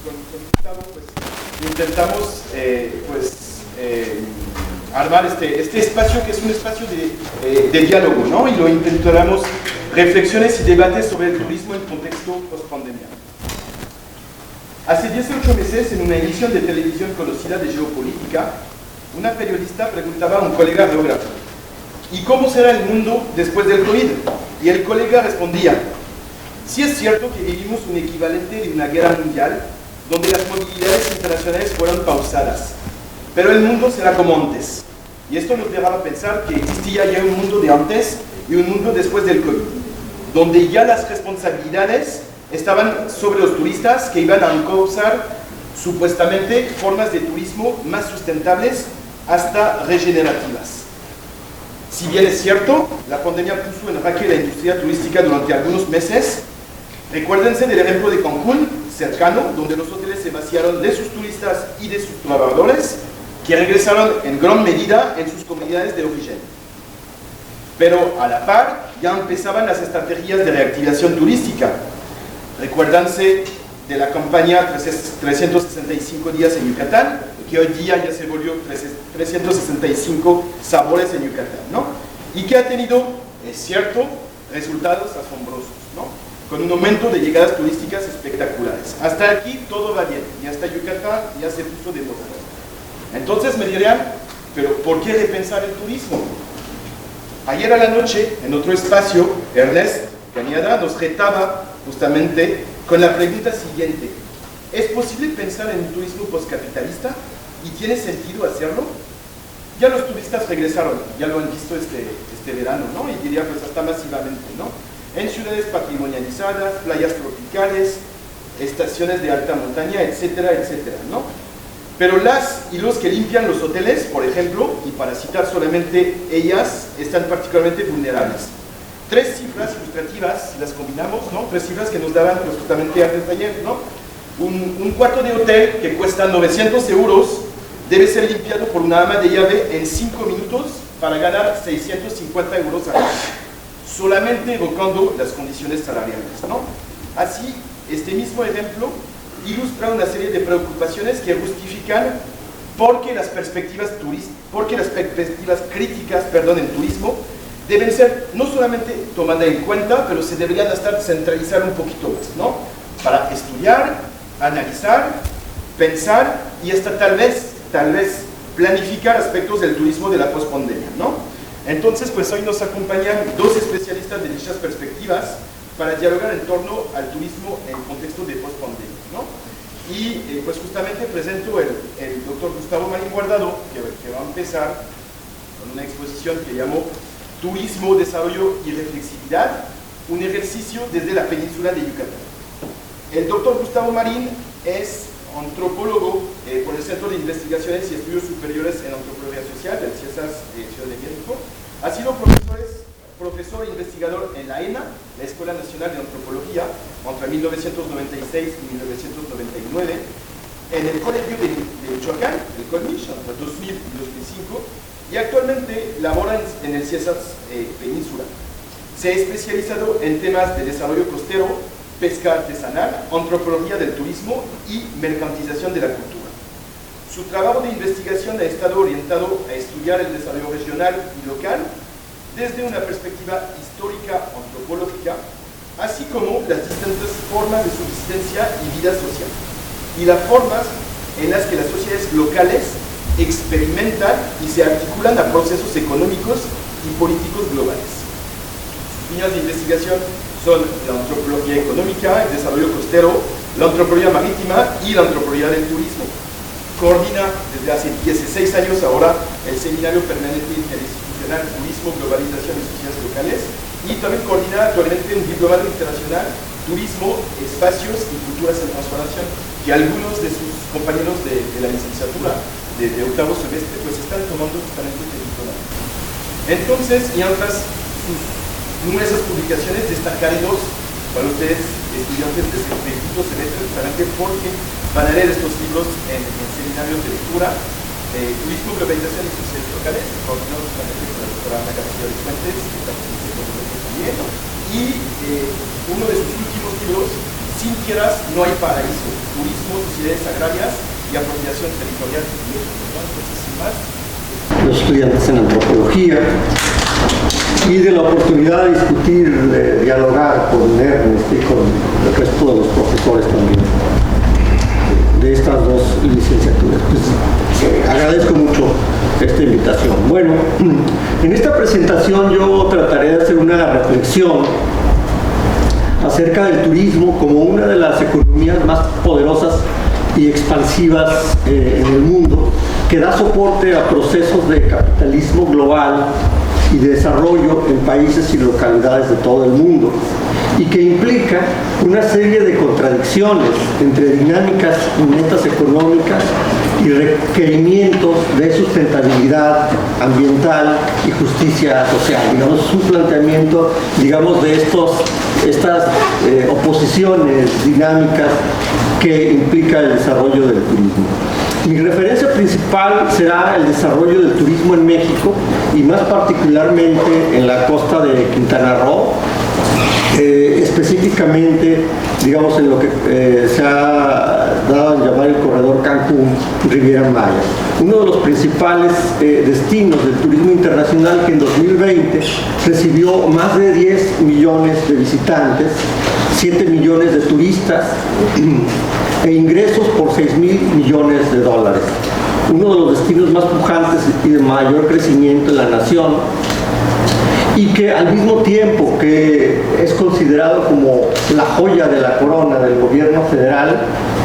con Gustavo, pues, intentamos armar este espacio que es un espacio de diálogo, ¿no? Y lo intitulamos Reflexiones y debates sobre el turismo en contexto post-pandemia. Hace 18 meses, en una emisión de televisión conocida de geopolítica, una periodista preguntaba a un colega geógrafo: ¿y cómo será el mundo después del COVID? Y el colega respondía: sí es cierto que vivimos un equivalente de una guerra mundial, donde las movilidades internacionales fueron pausadas, pero el mundo será como antes. Y esto nos dejaba pensar que existía ya un mundo de antes y un mundo después del COVID, donde ya las responsabilidades estaban sobre los turistas, que iban a causar supuestamente formas de turismo más sustentables hasta regenerativas. Si bien es cierto, la pandemia puso en jaque la industria turística durante algunos meses. Recuérdense del ejemplo de Cancún, cercano, donde los hoteles se vaciaron de sus turistas y de sus trabajadores, que regresaron en gran medida en sus comunidades de origen. Pero a la par, ya empezaban las estrategias de reactivación turística. Recuérdense de la campaña 365 días en Yucatán, que hoy día ya se volvió 365 sabores en Yucatán, ¿no? Y que ha tenido, es cierto, resultados asombrosos, ¿no? Con un aumento de llegadas turísticas espectaculares. Hasta aquí todo va bien, y hasta Yucatán ya se puso de moda. Entonces me dirían, pero ¿por qué repensar el turismo? Ayer a la noche, en otro espacio, Ernest Cañada nos retaba justamente con la pregunta siguiente: ¿es posible pensar en un turismo postcapitalista? ¿Y tiene sentido hacerlo? Ya los turistas regresaron, ya lo han visto este verano, ¿no? Y diría pues hasta masivamente, ¿no? En ciudades patrimonializadas, playas tropicales, estaciones de alta montaña, etcétera, etcétera, ¿no? Pero las y los que limpian los hoteles, por ejemplo, y para citar solamente ellas, están particularmente vulnerables. Tres cifras ilustrativas, si las combinamos, ¿no? Tres cifras que nos daban pues, justamente antes de ayer, ¿no? Un cuarto de hotel que cuesta 900 euros debe ser limpiado por una ama de llave en 5 minutos para ganar 650 euros al mes, solamente evocando las condiciones salariales, ¿no? Así, este mismo ejemplo ilustra una serie de preocupaciones que justifican por qué las perspectivas críticas en turismo deben ser no solamente tomadas en cuenta, pero se deberían hasta centralizar un poquito más, ¿no? Para estudiar, analizar, pensar y hasta tal vez planificar aspectos del turismo de la pospandemia, ¿no? Entonces, pues hoy nos acompañan dos especialistas de dichas perspectivas para dialogar en torno al turismo en contexto de pospandemia, ¿no? Y pues justamente presento el doctor Gustavo Marín Guardado, que va a empezar con una exposición que llamó Turismo, Desarrollo y Reflexividad, un ejercicio desde la península de Yucatán. El doctor Gustavo Marín es antropólogo por el Centro de Investigaciones y Estudios Superiores en Antropología Social del CIESAS de Ciudad de México. Ha sido profesor e investigador en la ENA, la Escuela Nacional de Antropología, entre 1996 y 1999, en el Colegio de Michoacán, el CONMICH, entre 2000 y 2005, y actualmente labora en el CIESAS Península. Se ha especializado en temas de desarrollo costero, pesca artesanal, antropología del turismo y mercantilización de la cultura. Su trabajo de investigación ha estado orientado a estudiar el desarrollo regional y local desde una perspectiva histórica antropológica, así como las distintas formas de subsistencia y vida social, y las formas en las que las sociedades locales experimentan y se articulan a procesos económicos y políticos globales. Sus líneas de investigación son la antropología económica, el desarrollo costero, la antropología marítima y la antropología del turismo. Coordina desde hace 16 años ahora el Seminario Permanente Interinstitucional Turismo, Globalización y Sociedades Locales, y también coordina actualmente un diplomado internacional Turismo, Espacios y Culturas en Transformación, que algunos de sus compañeros de la licenciatura de octavo semestre pues están tomando justamente este diplomado. Entonces, y otras sus numerosas publicaciones, destacaré dos para ustedes, estudiantes de quinto semestre, porque van a leer estos libros en seminarios de lectura: Turismo, Globalización y Sociedades Locales, coordinados justamente con la doctora Ana García de Fuentes, que está presente con nosotros también, y uno de sus últimos libros, Sin Tierras no hay paraíso: Turismo, Sociedad propiedades agrarias y apropiación territorial. Entonces, sin más, los estudiantes en antropología y de la oportunidad de discutir, de dialogar con Ernest y con el resto de los profesores también de estas dos licenciaturas. Pues, agradezco mucho esta invitación. Bueno, en esta presentación yo trataré de hacer una reflexión acerca del turismo como una de las economías más poderosas y expansivas en el mundo, que da soporte a procesos de capitalismo global y de desarrollo en países y localidades de todo el mundo, y que implica una serie de contradicciones entre dinámicas y metas económicas y requerimientos de sustentabilidad ambiental y justicia social. Digamos, es un planteamiento, digamos, de estas oposiciones dinámicas que implica el desarrollo del turismo. Mi referencia principal será el desarrollo del turismo en México y más particularmente en la costa de Quintana Roo, específicamente, digamos, en lo que se ha dado a llamar el corredor Cancún-Riviera Maya. Uno de los principales destinos del turismo internacional, que en 2020 recibió más de 10 millones de visitantes, 7 millones de turistas e ingresos por 6.000 millones de dólares. Uno de los destinos más pujantes y de mayor crecimiento en la nación, y que al mismo tiempo que es considerado como la joya de la corona del gobierno federal,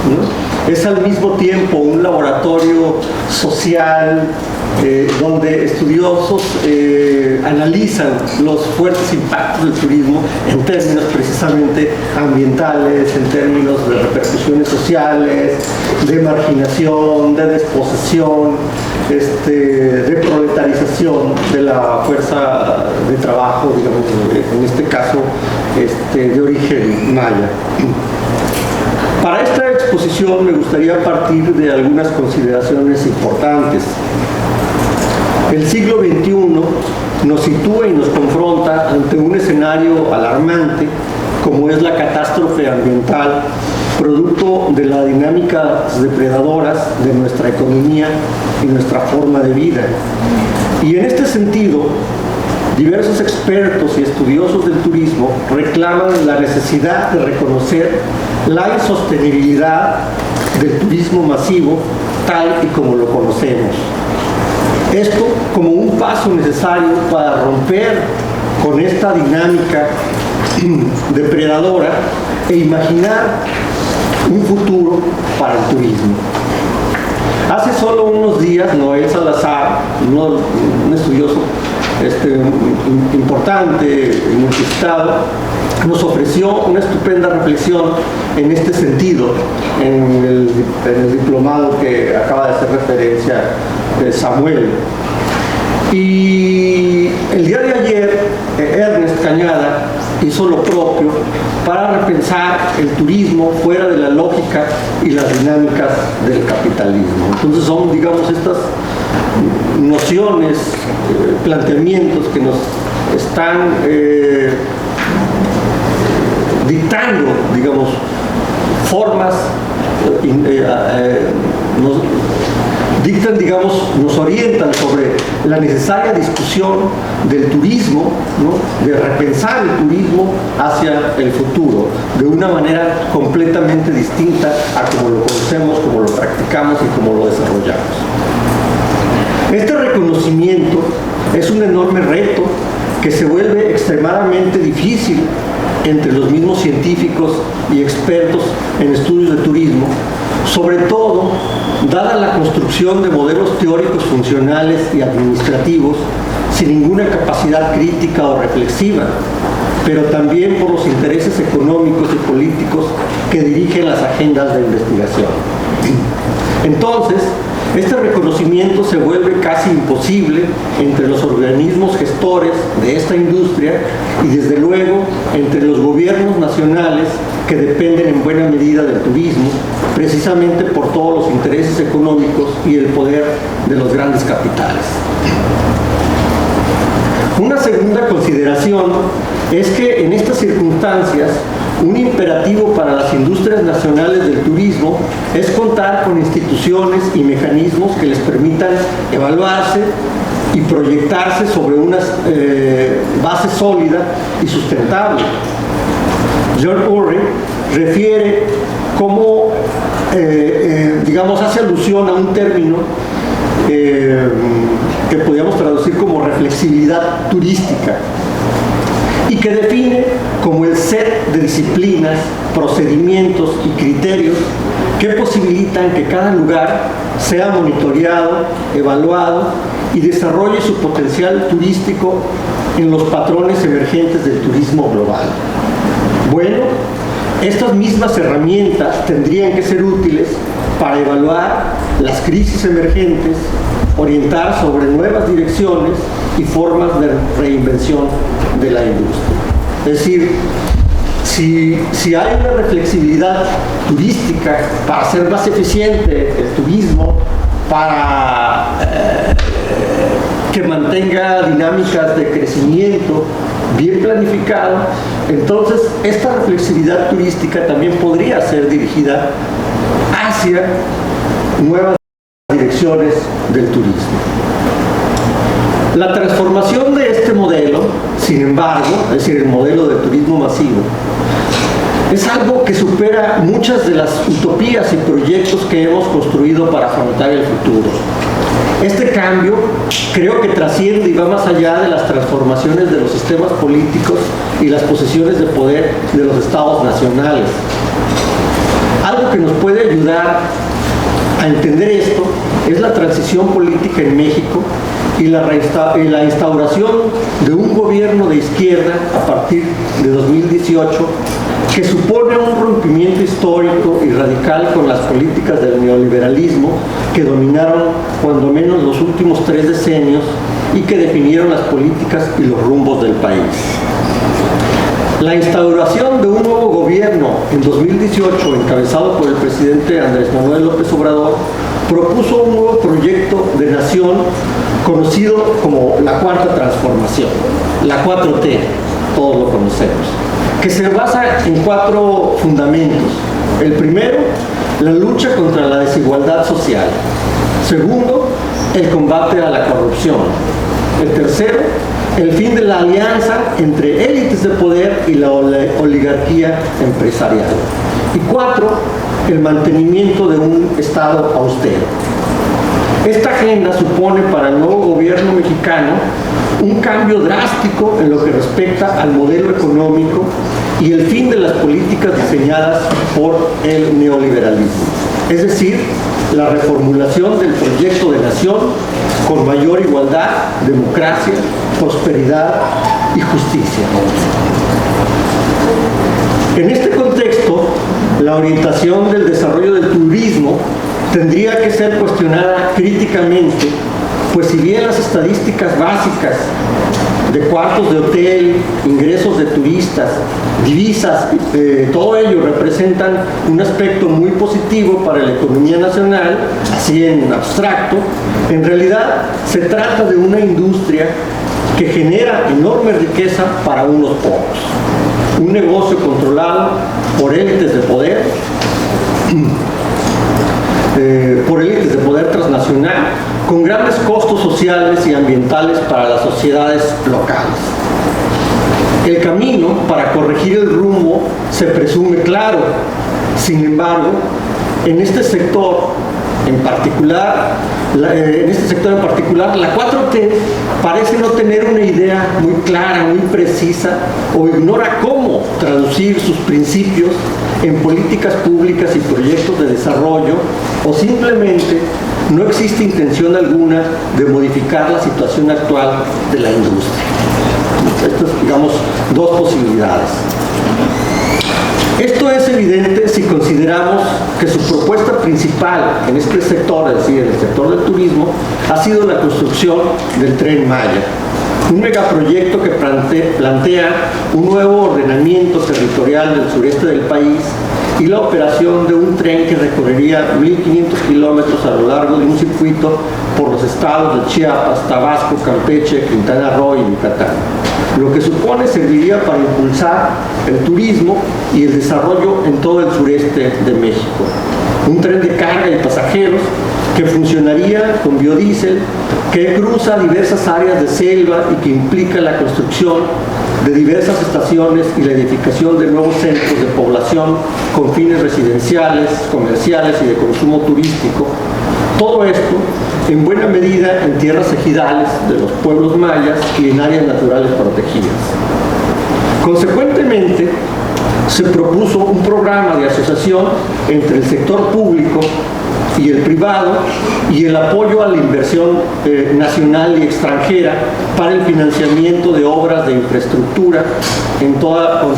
¿no?, es al mismo tiempo un laboratorio social donde estudiosos analizan los fuertes impactos del turismo en términos precisamente ambientales, en términos de repercusiones sociales, de marginación, de desposesión, de proletarización de la fuerza de trabajo, digamos, en este caso de origen maya. Para esta exposición me gustaría partir de algunas consideraciones importantes. El siglo XXI nos sitúa y nos confronta ante un escenario alarmante como es la catástrofe ambiental, producto de las dinámicas depredadoras de nuestra economía y nuestra forma de vida. Y en este sentido, diversos expertos y estudiosos del turismo reclaman la necesidad de reconocer la insostenibilidad del turismo masivo tal y como lo conocemos. Esto como un paso necesario para romper con esta dinámica depredadora e imaginar un futuro para el turismo. Hace solo unos días, Noel Salazar, un estudioso importante, multicitado, nos ofreció una estupenda reflexión en este sentido, en el diplomado que acaba de hacer referencia Samuel. Y el día de ayer, Ernest Cañada hizo lo propio para repensar el turismo fuera de la lógica y las dinámicas del capitalismo. Entonces son, digamos, estas nociones, planteamientos que nos están dictando, digamos, formas, nos orientan sobre la necesaria discusión del turismo, ¿no?, de repensar el turismo hacia el futuro, de una manera completamente distinta a como lo conocemos, como lo practicamos y como lo desarrollamos. Este reconocimiento es un enorme reto que se vuelve extremadamente difícil entre los mismos científicos y expertos en estudios de turismo, sobre todo dada la construcción de modelos teóricos funcionales y administrativos sin ninguna capacidad crítica o reflexiva, pero también por los intereses económicos y políticos que dirigen las agendas de investigación. Entonces, este reconocimiento se vuelve casi imposible entre los organismos gestores de esta industria y desde luego entre los gobiernos nacionales que dependen en buena medida del turismo, precisamente por todos los intereses económicos y el poder de los grandes capitales. Una segunda consideración es que en estas circunstancias un imperativo para las industrias nacionales del turismo es contar con instituciones y mecanismos que les permitan evaluarse y proyectarse sobre una base sólida y sustentable. John Urry refiere cómo, digamos, hace alusión a un término que podríamos traducir como reflexibilidad turística, y que define como el set de disciplinas, procedimientos y criterios que posibilitan que cada lugar sea monitoreado, evaluado y desarrolle su potencial turístico en los patrones emergentes del turismo global. Bueno, estas mismas herramientas tendrían que ser útiles para evaluar las crisis emergentes, orientar sobre nuevas direcciones y formas de reinvención de la industria. Es decir, si hay una reflexibilidad turística para hacer más eficiente el turismo, para que mantenga dinámicas de crecimiento bien planificado, entonces esta reflexibilidad turística también podría ser dirigida hacia nuevas direcciones del turismo. La transformación de este modelo, sin embargo, es decir, el modelo de turismo masivo, es algo que supera muchas de las utopías y proyectos que hemos construido para afrontar el futuro. Este cambio creo que trasciende y va más allá de las transformaciones de los sistemas políticos y las posiciones de poder de los estados nacionales. Algo que nos puede ayudar a entender esto es la transición política en México y la instauración de un gobierno de izquierda a partir de 2018, que supone un rompimiento histórico y radical con las políticas del neoliberalismo que dominaron cuando menos los últimos 3 decenios y que definieron las políticas y los rumbos del país. La instauración de un nuevo gobierno en 2018, encabezado por el presidente Andrés Manuel López Obrador, propuso un nuevo proyecto de nación conocido como la Cuarta Transformación, la 4T, todos lo conocemos, que se basa en 4 fundamentos. El primero, la lucha contra la desigualdad social. Segundo, el combate a la corrupción. El tercero, el fin de la alianza entre élites de poder y la oligarquía empresarial. Y 4, el mantenimiento de un Estado austero. Esta agenda supone para el nuevo gobierno mexicano un cambio drástico en lo que respecta al modelo económico y el fin de las políticas diseñadas por el neoliberalismo. Es decir, la reformulación del proyecto de nación con mayor igualdad, democracia, prosperidad y justicia. En este contexto, la orientación del desarrollo del turismo tendría que ser cuestionada críticamente, pues si bien las estadísticas básicas de cuartos de hotel, ingresos de turistas, divisas, todo ello representan un aspecto muy positivo para la economía nacional, así en abstracto, en realidad se trata de una industria que genera enorme riqueza para unos pocos. Un negocio controlado por élites de poder, transnacional, con grandes costos sociales y ambientales para las sociedades locales. El camino para corregir el rumbo se presume claro. Sin embargo, en este sector en particular, la 4T parece no tener una idea muy clara, muy precisa, o ignora cómo traducir sus principios en políticas públicas y proyectos de desarrollo, o simplemente no existe intención alguna de modificar la situación actual de la industria. Estas, digamos, 2 posibilidades. Esto es evidente si consideramos que su propuesta principal en este sector, es decir, en el sector del turismo, ha sido la construcción del Tren Maya, un megaproyecto que plantea un nuevo ordenamiento territorial del sureste del país y la operación de un tren que recorrería 1.500 kilómetros a lo largo de un circuito por los estados de Chiapas, Tabasco, Campeche, Quintana Roo y Yucatán, lo que supone serviría para impulsar el turismo y el desarrollo en todo el sureste de México. Un tren de carga y pasajeros que funcionaría con biodiesel, que cruza diversas áreas de selva y que implica la construcción de diversas estaciones y la edificación de nuevos centros de población con fines residenciales, comerciales y de consumo turístico. Todo esto, en buena medida, en tierras ejidales de los pueblos mayas y en áreas naturales protegidas. Consecuentemente, se propuso un programa de asociación entre el sector público y el privado y el apoyo a la inversión nacional y extranjera para el financiamiento de obras de infraestructura con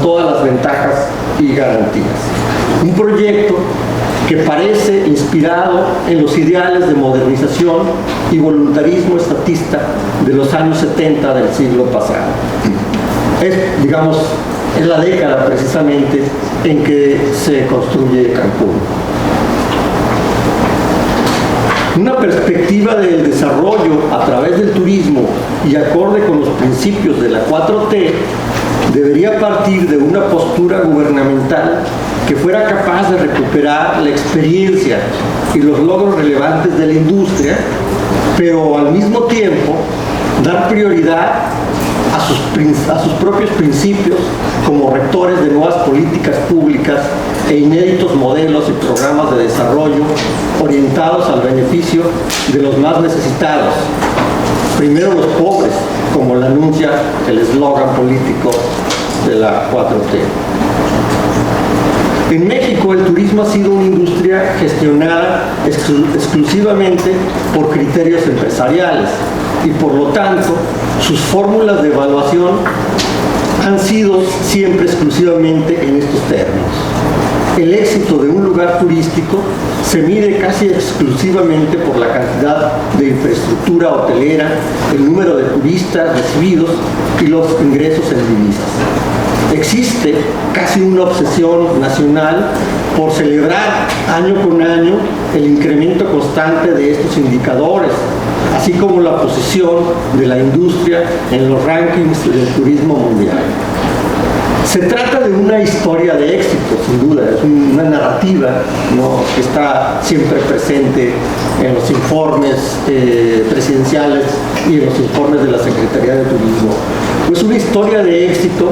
todas las ventajas y garantías. Un proyecto que parece inspirado en los ideales de modernización y voluntarismo estatista de los años 70 del siglo pasado. Es la década precisamente en que se construye Cancún. Una perspectiva del desarrollo a través del turismo y acorde con los principios de la 4T debería partir de una postura gubernamental que fuera capaz de recuperar la experiencia y los logros relevantes de la industria, pero al mismo tiempo dar prioridad a sus propios principios como rectores de nuevas políticas públicas e inéditos modelos y programas de desarrollo orientados al beneficio de los más necesitados. Primero los pobres, como lo anuncia el eslogan político de la 4T. En México el turismo ha sido una industria gestionada exclusivamente por criterios empresariales y por lo tanto sus fórmulas de evaluación han sido siempre exclusivamente en estos términos. El éxito de un lugar turístico se mide casi exclusivamente por la cantidad de infraestructura hotelera, el número de turistas recibidos y los ingresos en divisas. Existe casi una obsesión nacional por celebrar año con año el incremento constante de estos indicadores, así como la posición de la industria en los rankings del turismo mundial. Se trata de una historia de éxito, sin duda, es una narrativa, ¿no?, que está siempre presente en los informes presidenciales y en los informes de la Secretaría de Turismo. Es una historia de éxito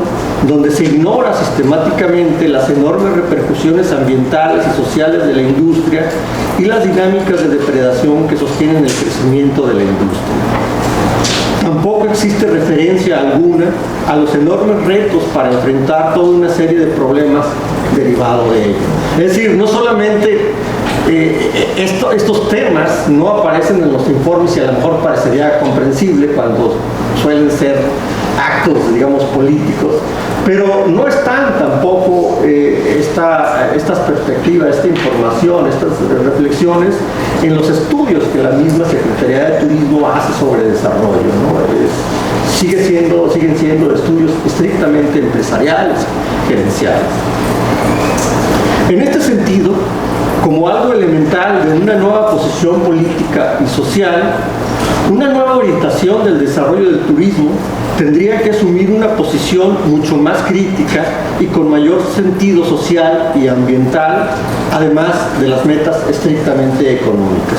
donde se ignora sistemáticamente las enormes repercusiones ambientales y sociales de la industria y las dinámicas de depredación que sostienen el crecimiento de la industria. Tampoco existe referencia alguna a los enormes retos para enfrentar toda una serie de problemas derivados de ello. Es decir, no solamente estos temas no aparecen en los informes y a lo mejor parecería comprensible cuando suelen ser actos, digamos, políticos, pero no están tampoco estas perspectivas, esta información, estas reflexiones en los estudios que la misma Secretaría de Turismo hace sobre desarrollo, ¿no? Siguen siendo estudios estrictamente empresariales, gerenciales. En este sentido, como algo elemental de una nueva posición política y social, una nueva orientación del desarrollo del turismo tendría que asumir una posición mucho más crítica y con mayor sentido social y ambiental, además de las metas estrictamente económicas.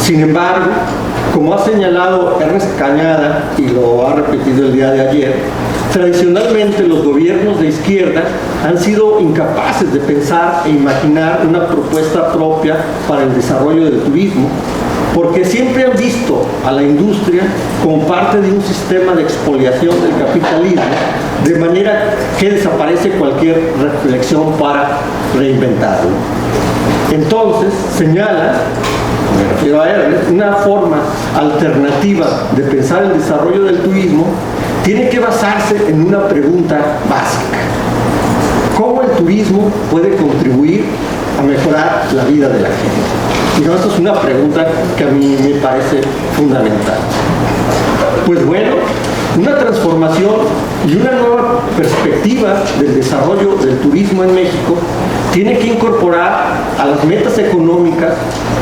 Sin embargo, como ha señalado Ernest Cañada, y lo ha repetido el día de ayer, tradicionalmente los gobiernos de izquierda han sido incapaces de pensar e imaginar una propuesta propia para el desarrollo del turismo, porque siempre han visto a la industria como parte de un sistema de expoliación del capitalismo, de manera que desaparece cualquier reflexión para reinventarlo. Entonces, señala, me refiero a Ernest, una forma alternativa de pensar el desarrollo del turismo tiene que basarse en una pregunta básica: ¿cómo el turismo puede contribuir a mejorar la vida de la gente? Y no, esto es una pregunta que a mí me parece fundamental. Pues bueno, Una transformación y una nueva perspectiva del desarrollo del turismo en México tiene que incorporar a las metas económicas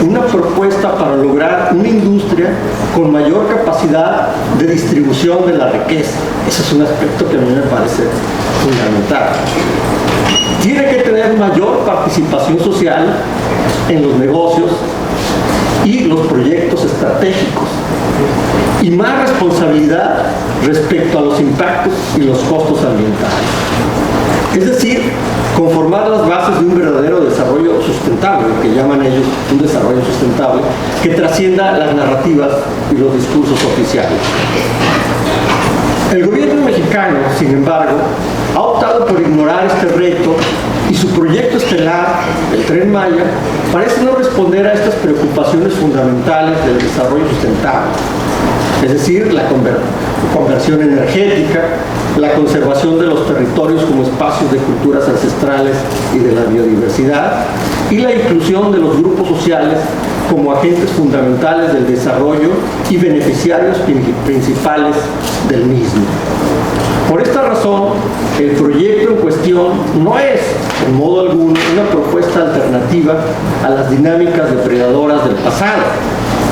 una propuesta para lograr una industria con mayor capacidad de distribución de la riqueza. Ese es un aspecto que a mí me parece fundamental. Tiene que tener mayor participación social en los negocios y los proyectos estratégicos y más responsabilidad respecto a los impactos y los costos ambientales. Es decir, conformar las bases de un verdadero desarrollo sustentable, lo que llaman ellos un desarrollo sustentable, que trascienda las narrativas y los discursos oficiales. El gobierno mexicano, sin embargo, ha optado por ignorar este reto y su proyecto estelar, el Tren Maya, parece no responder a estas preocupaciones fundamentales del desarrollo sustentable, es decir, la conversión energética, la conservación de los territorios como espacios de culturas ancestrales y de la biodiversidad, y la inclusión de los grupos sociales como agentes fundamentales del desarrollo y beneficiarios principales del mismo. Por esta razón, el proyecto en cuestión no es, en modo alguno, una propuesta alternativa a las dinámicas depredadoras del pasado,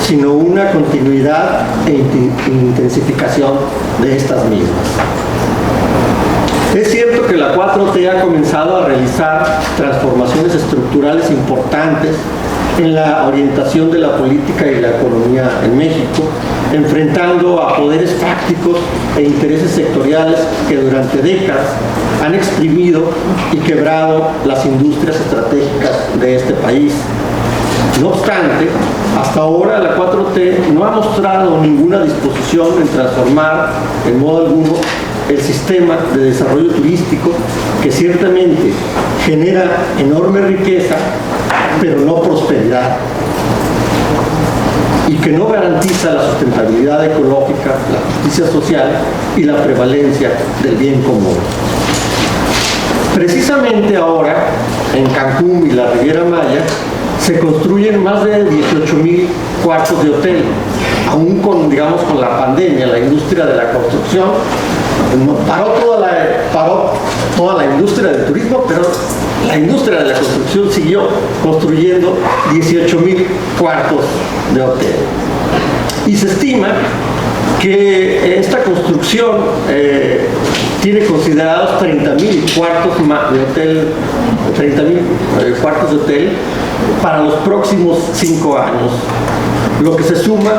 sino una continuidad e intensificación de estas mismas. Es cierto que la 4T ha comenzado a realizar transformaciones estructurales importantes en la orientación de la política y la economía en México, enfrentando a poderes fácticos e intereses sectoriales que durante décadas han exprimido y quebrado las industrias estratégicas de este país. No obstante, hasta ahora la 4T no ha mostrado ninguna disposición en transformar, en modo alguno, el sistema de desarrollo turístico, que ciertamente genera enorme riqueza, pero no prosperidad, y que no garantiza la sustentabilidad ecológica, la justicia social y la prevalencia del bien común. Precisamente ahora, en Cancún y la Riviera Maya, se construyen más de 18,000 cuartos de hotel. Aún con, digamos, con la pandemia, la industria de la construcción paró toda la industria del turismo, pero la industria de la construcción siguió construyendo 18,000 cuartos de hotel. Y se estima que esta construcción tiene considerados 30,000 cuartos de hotel, 30,000 cuartos de hotel para los próximos 5 años, lo que se suma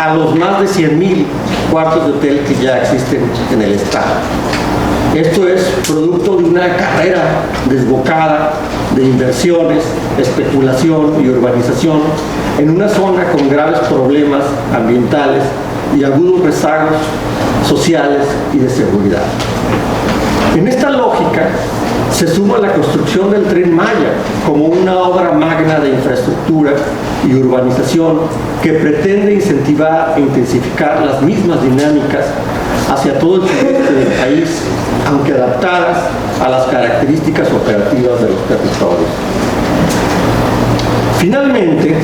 a los más de 100,000 cuartos de hotel que ya existen en el estado. Esto es producto de una carrera desbocada de inversiones, especulación y urbanización en una zona con graves problemas ambientales y agudos rezagos sociales y de seguridad. En esta lógica se suma la construcción del Tren Maya como una obra magna de infraestructura y urbanización que pretende incentivar e intensificar las mismas dinámicas hacia todo el sureste del país, aunque adaptadas a las características operativas de los territorios. Finalmente,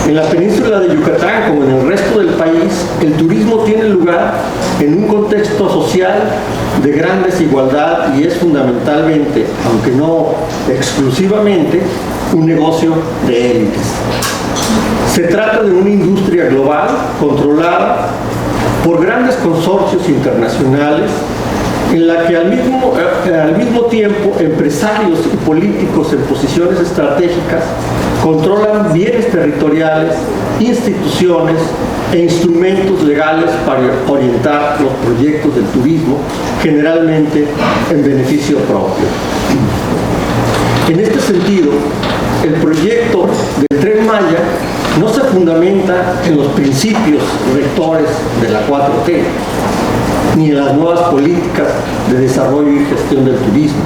en la península de Yucatán, como en el resto del país, el turismo tiene lugar en un contexto social de gran desigualdad y es fundamentalmente, aunque no exclusivamente, un negocio de élites. Se trata de una industria global controlada por grandes consorcios internacionales en la que al mismo tiempo empresarios y políticos en posiciones estratégicas controlan bienes territoriales, instituciones e instrumentos legales para orientar los proyectos del turismo, generalmente en beneficio propio. En este sentido, el proyecto del Tren Maya no se fundamenta en los principios rectores de la 4T, ni en las nuevas políticas de desarrollo y gestión del turismo.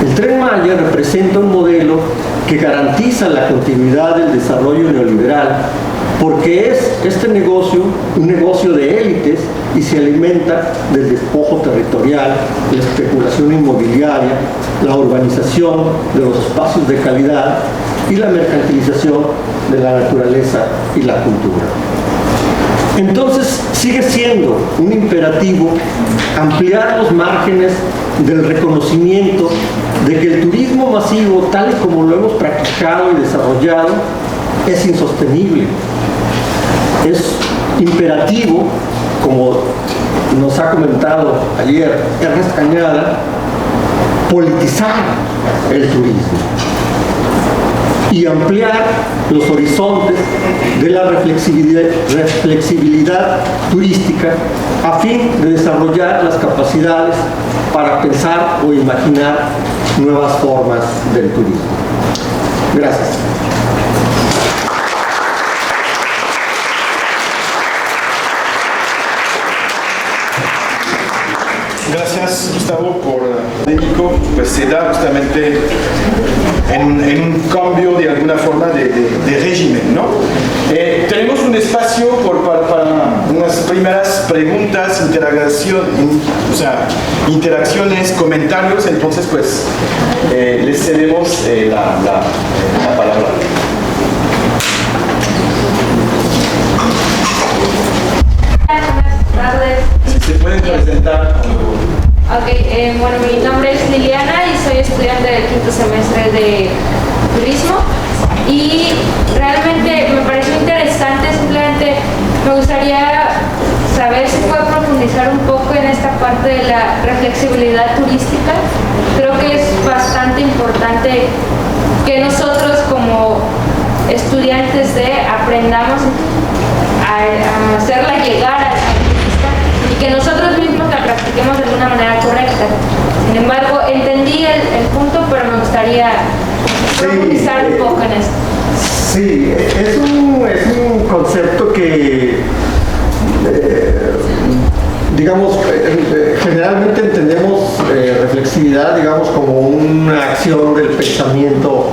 El Tren Maya representa un modelo que garantiza la continuidad del desarrollo neoliberal, porque es este negocio un negocio de élites y se alimenta del despojo territorial, la especulación inmobiliaria, la urbanización de los espacios de calidad y la mercantilización de la naturaleza y la cultura. Entonces sigue siendo un imperativo ampliar los márgenes del reconocimiento de que el turismo masivo, tal y como lo hemos practicado y desarrollado, es insostenible. Es imperativo, como nos ha comentado ayer Ernest Cañada, politizar el turismo y ampliar los horizontes de la reflexibilidad turística a fin de desarrollar las capacidades para pensar o imaginar nuevas formas del turismo. Gracias. Gracias, Gustavo, por académico, pues se da justamente en un cambio de alguna forma de régimen, ¿no? Tenemos un espacio para unas primeras preguntas, interacciones, comentarios, entonces pues les cedemos la palabra. Buenas tardes. Si se pueden presentar. Ok, bueno, mi nombre es Liliana y soy estudiante del quinto semestre de turismo y realmente me pareció interesante, simplemente me gustaría saber si puede profundizar un poco en esta parte de la reflexibilidad turística. Creo que es bastante importante que nosotros como estudiantes aprendamos a hacerla llegar al turista y que nosotros mismos la practiquemos de una manera correcta. Sin embargo, entendí el punto, pero me gustaría profundizar un poco en esto. Sí, es un concepto que, digamos, generalmente entendemos reflexividad, digamos, como una acción del pensamiento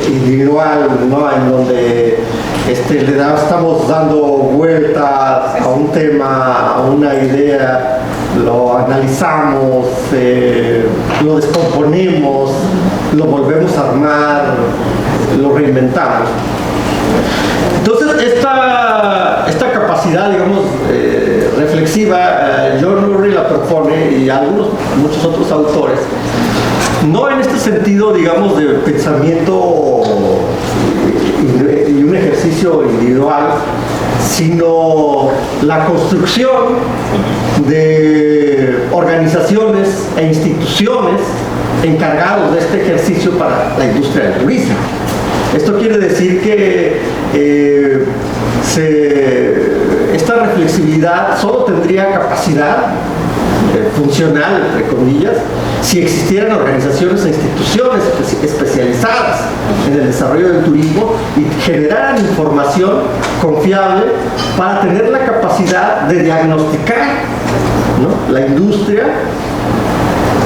individual, ¿no? En donde estamos dando vueltas a un tema, a una idea, lo analizamos, lo descomponemos, lo volvemos a armar, lo reinventamos. Entonces, esta capacidad, digamos, reflexiva, John Murray la propone y muchos otros autores, no en este sentido, digamos, de pensamiento y un ejercicio individual, sino la construcción de organizaciones e instituciones encargados de este ejercicio para la industria del turismo. Esto quiere decir que esta reflexibilidad solo tendría capacidad funcional, entre comillas, si existieran organizaciones e instituciones especializadas en el desarrollo del turismo y generaran información confiable para tener la capacidad de diagnosticar, ¿no?, la industria,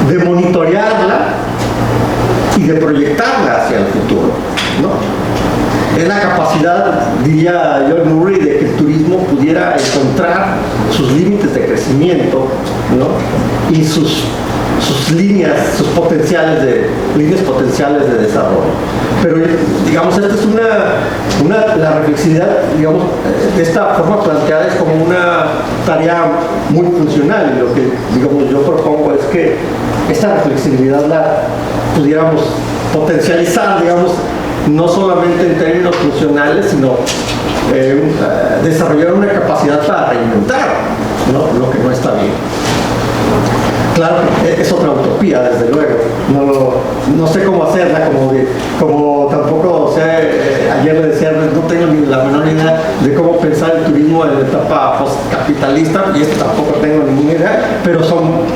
de monitorearla y de proyectarla hacia el futuro, ¿no? Es la capacidad, diría John Murray, de que el turismo pudiera encontrar sus límites de crecimiento, ¿no?, y sus líneas potenciales de desarrollo. Pero, digamos, esta es la reflexividad, digamos, de esta forma planteada es como una tarea muy funcional, y lo que, digamos, yo propongo es que esta reflexibilidad la pudiéramos potencializar, digamos, no solamente en términos funcionales, sino desarrollar una capacidad para reinventar, ¿no?, lo que no está bien. Claro, es otra utopía, desde luego. No sé cómo hacerla, como tampoco, ayer le decía, no tengo ni la menor idea de cómo pensar el turismo en la etapa postcapitalista, y tampoco tengo ninguna idea, pero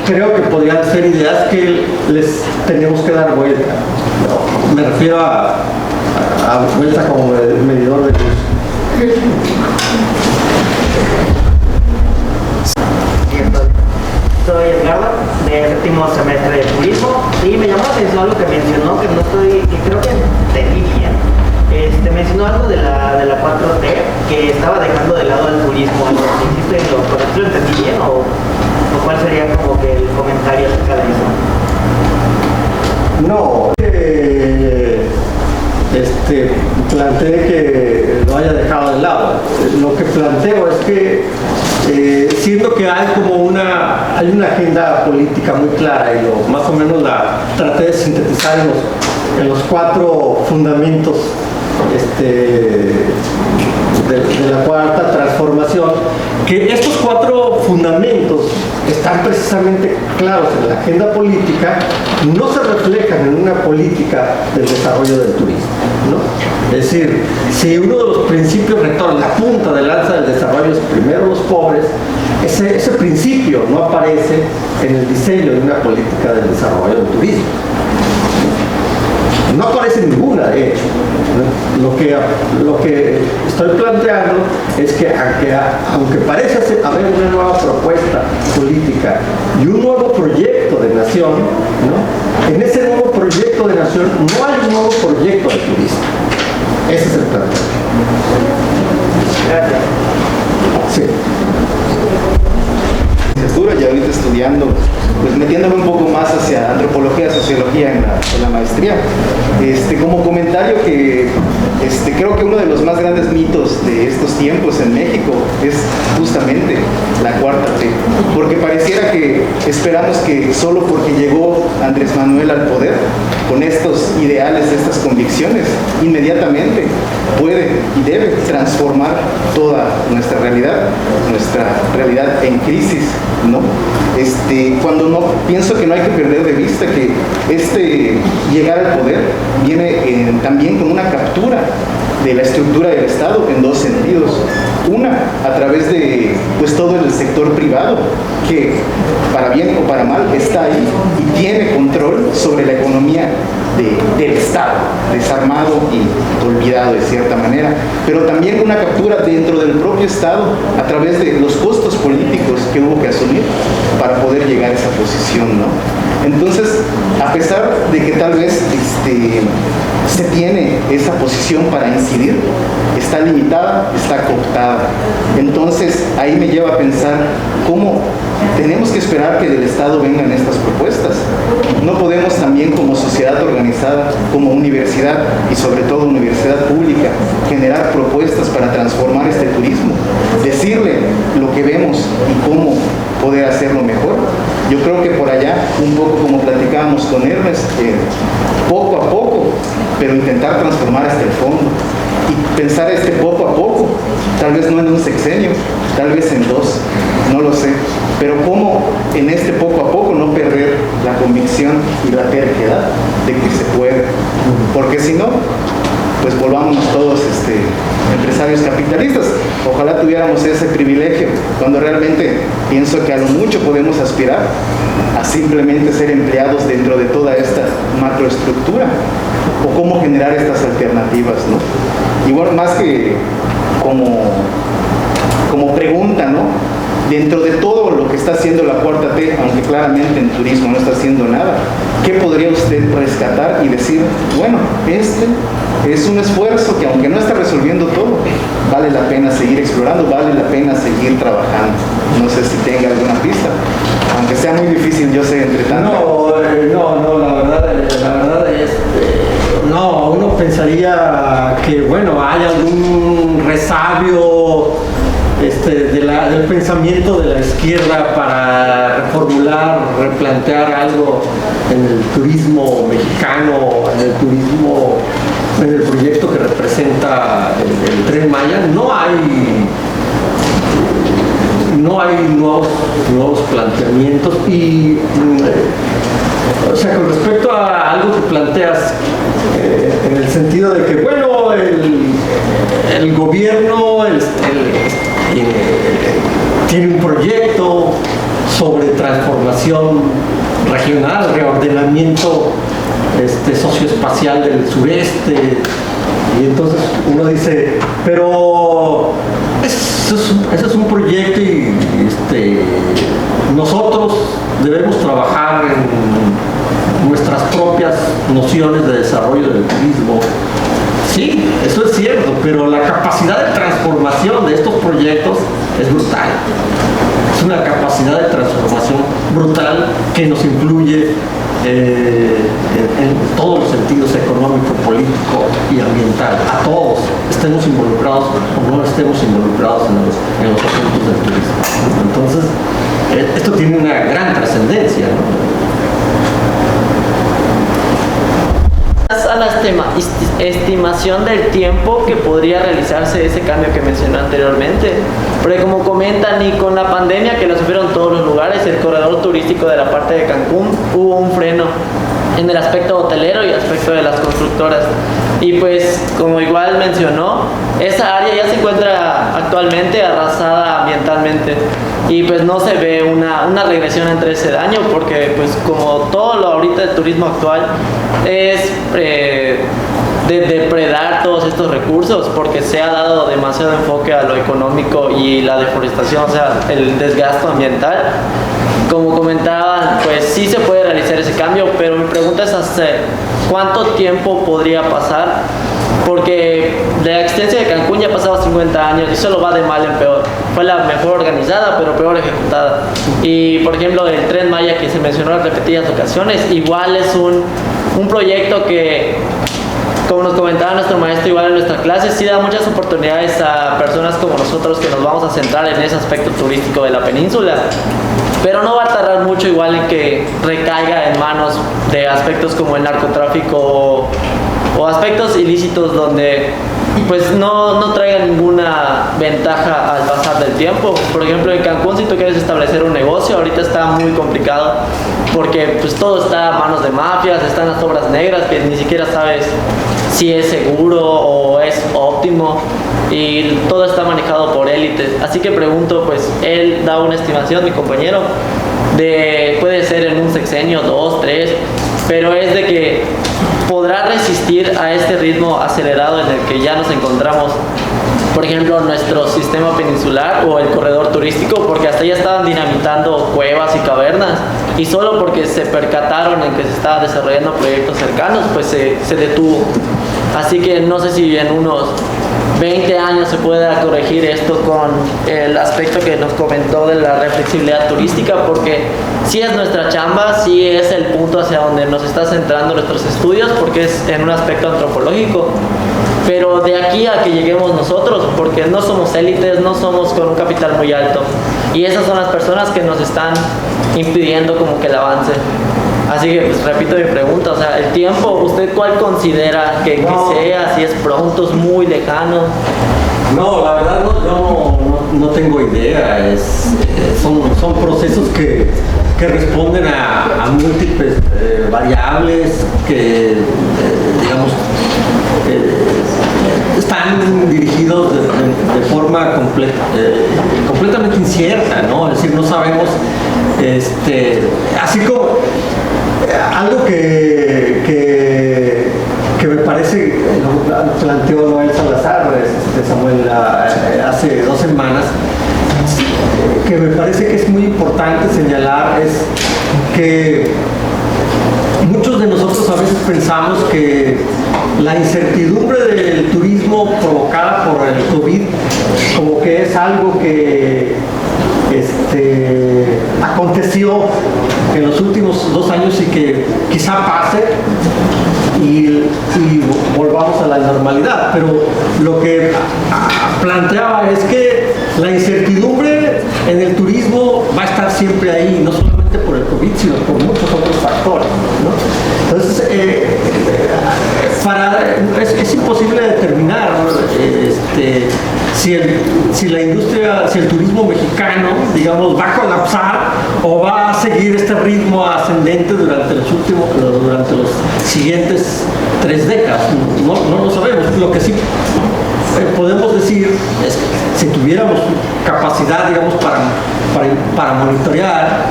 creo que podrían ser ideas que les tenemos que dar vuelta. No, me refiero a vuelta como medidor de luz. Soy Edgardo, de séptimo semestre de turismo, y me llamó la atención algo que mencionó, que creo que entendí bien. Mencionó algo de la 4T, que estaba dejando de lado el turismo. ¿Lo entendí bien o cuál sería como que el comentario acerca de eso? No, planteé que no haya dejado de lado. Lo que planteo es que siendo que hay como hay una agenda política muy clara y más o menos la traté de sintetizar en los 4 fundamentos de la cuarta transformación, que estos 4 fundamentos están precisamente claros en la agenda política, no se reflejan en una política del desarrollo del turismo, ¿no? Es decir, si uno de los principios rectores, la punta de lanza del desarrollo es primero los pobres, ese principio no aparece en el diseño de una política del desarrollo del turismo. No aparece ninguna, de hecho. Lo que estoy planteando es que aunque parece haber una nueva propuesta política y un nuevo proyecto de nación, ¿no? En ese nuevo proyecto de nación no hay un nuevo proyecto de turismo. Ese es el planteo. Gracias. Sí. Y ahorita estudiando, pues metiéndome un poco más hacia antropología, sociología en la maestría. Como comentario que creo que uno de los más grandes mitos de estos tiempos en México es justamente la cuarta T, porque pareciera que esperamos que solo porque llegó Andrés Manuel al poder, con estos ideales, estas convicciones, inmediatamente puede y debe transformar toda nuestra realidad en crisis, ¿no? Cuando no, pienso que no hay que perder de vista que llegar al poder viene también con una captura de la estructura del Estado en 2 sentidos. Una, a través de pues todo el sector privado, que para bien o para mal está ahí y tiene control sobre la economía del Estado, desarmado y olvidado de cierta manera, pero también una captura dentro del propio Estado a través de los costos políticos que hubo que asumir para poder llegar a esa posición, ¿no? Entonces, a pesar de que tal vez se tiene esa posición para incidir, está limitada, está cooptada. Entonces, ahí me lleva a pensar cómo tenemos que esperar que del Estado vengan estas propuestas. No podemos también como sociedad organizada, como universidad y sobre todo universidad pública, generar propuestas para transformar este turismo, decirle lo que vemos y cómo poder hacerlo mejor. Yo creo que por allá, un poco como platicábamos con Hermes, poco a poco, pero intentar transformar hasta el fondo y pensar poco a poco, tal vez no en un sexenio, tal vez en 2, no lo sé, pero cómo en poco a poco no perder la convicción y la terquedad de que se puede, porque si no, pues volvámonos todos empresarios capitalistas. Ojalá tuviéramos ese privilegio, cuando realmente pienso que a lo mucho podemos aspirar a simplemente ser empleados dentro de toda esta macroestructura, o cómo generar estas alternativas, ¿no? Igual más que como pregunta, ¿no? Dentro de todo lo que está haciendo la cuarta T, aunque claramente en turismo no está haciendo nada, ¿qué podría usted rescatar y decir, bueno, es un esfuerzo que aunque no está resolviendo todo, vale la pena seguir explorando, vale la pena seguir trabajando? No sé si tenga alguna pista, aunque sea muy difícil, yo sé, entre tanto. No, la verdad es, no, uno pensaría que, bueno, hay algún resabio del pensamiento de la izquierda para reformular, replantear algo en el turismo mexicano, en el proyecto que representa el Tren Maya. No hay nuevos planteamientos y o sea, con respecto a algo que planteas en el sentido de que, bueno, el gobierno tiene un proyecto sobre transformación regional, reordenamiento socioespacial del sureste, y entonces uno dice, pero ese es un proyecto y nosotros debemos trabajar en nuestras propias nociones de desarrollo del turismo. Sí, eso es cierto, pero la capacidad de transformación de estos proyectos es brutal. Es una capacidad de transformación brutal que nos incluye en todos los sentidos, económico, político y ambiental, a todos. estemos involucrados o no estemos involucrados en los asuntos del turismo. Entonces, esto tiene una gran trascendencia, ¿no? A la estimación del tiempo que podría realizarse ese cambio que mencioné anteriormente, porque como comentan, y con la pandemia que lo sufrieron todos los lugares, el corredor turístico de la parte de Cancún, hubo un freno en el aspecto hotelero y aspecto de las constructoras, y pues como igual mencionó, esa área ya se encuentra actualmente arrasada ambientalmente y pues no se ve una regresión entre ese daño, porque pues como todo lo ahorita del turismo actual es de depredar todos estos recursos, porque se ha dado demasiado enfoque a lo económico y la deforestación, o sea, el desgaste ambiental. Como comentaban, pues sí se puede realizar ese cambio, pero mi pregunta es hasta cuánto tiempo podría pasar, porque la extensión de Cancún ya ha pasado 50 años y solo va de mal en peor. Fue la mejor organizada, pero peor ejecutada. Y por ejemplo, el Tren Maya, que se mencionó en repetidas ocasiones, igual es un proyecto que, como nos comentaba nuestro maestro igual en nuestra clase, sí da muchas oportunidades a personas como nosotros que nos vamos a centrar en ese aspecto turístico de la península, pero no va a tardar mucho igual en que recaiga en manos de aspectos como el narcotráfico o aspectos ilícitos donde pues no traiga ninguna ventaja al pasar del tiempo. Por ejemplo, en Cancún, si tú quieres establecer un negocio, ahorita está muy complicado porque pues todo está a manos de mafias, están las obras negras que ni siquiera sabes si es seguro o es óptimo, y todo está manejado por élites. Así que pregunto, pues él da una estimación, mi compañero, de puede ser en un sexenio, 2, 3, pero es de que podrá resistir a este ritmo acelerado en el que ya nos encontramos, por ejemplo, nuestro sistema peninsular o el corredor turístico, porque hasta ya estaban dinamitando cuevas y cavernas, y solo porque se percataron en que se estaban desarrollando proyectos cercanos, pues se detuvo. Así que no sé si en unos 20 años se pueda corregir esto con el aspecto que nos comentó de la reflexibilidad turística, porque sí es nuestra chamba, sí es el punto hacia donde nos está centrando nuestros estudios, porque es en un aspecto antropológico, pero de aquí a que lleguemos nosotros, porque no somos élites, no somos con un capital muy alto, y esas son las personas que nos están impidiendo como que el avance. Así que pues repito mi pregunta, o sea, el tiempo, ¿usted cuál considera que sea? Si es pronto, es muy lejano. No, la verdad no tengo idea. Son procesos que responden a múltiples variables que, digamos, están dirigidos de forma completamente incierta, ¿no? Es decir, no sabemos, así como algo que me parece, lo planteó Noel Salazar, Samuel, hace 2 semanas, que me parece que es muy importante señalar, es que muchos de nosotros a veces pensamos que la incertidumbre del turismo provocada por el COVID como que es algo que aconteció en los últimos 2 años y que quizá pase y volvamos a la normalidad, pero lo que planteaba es que la incertidumbre en el turismo va a estar siempre ahí, no solamente por el COVID, sino por muchos otros factores, ¿no? Entonces, es imposible determinar si la industria, si el turismo mexicano, digamos, va a colapsar o va a seguir este ritmo ascendente durante los siguientes 3 décadas. No lo sabemos. Lo que sí podemos decir es que si tuviéramos capacidad, digamos, para monitorear,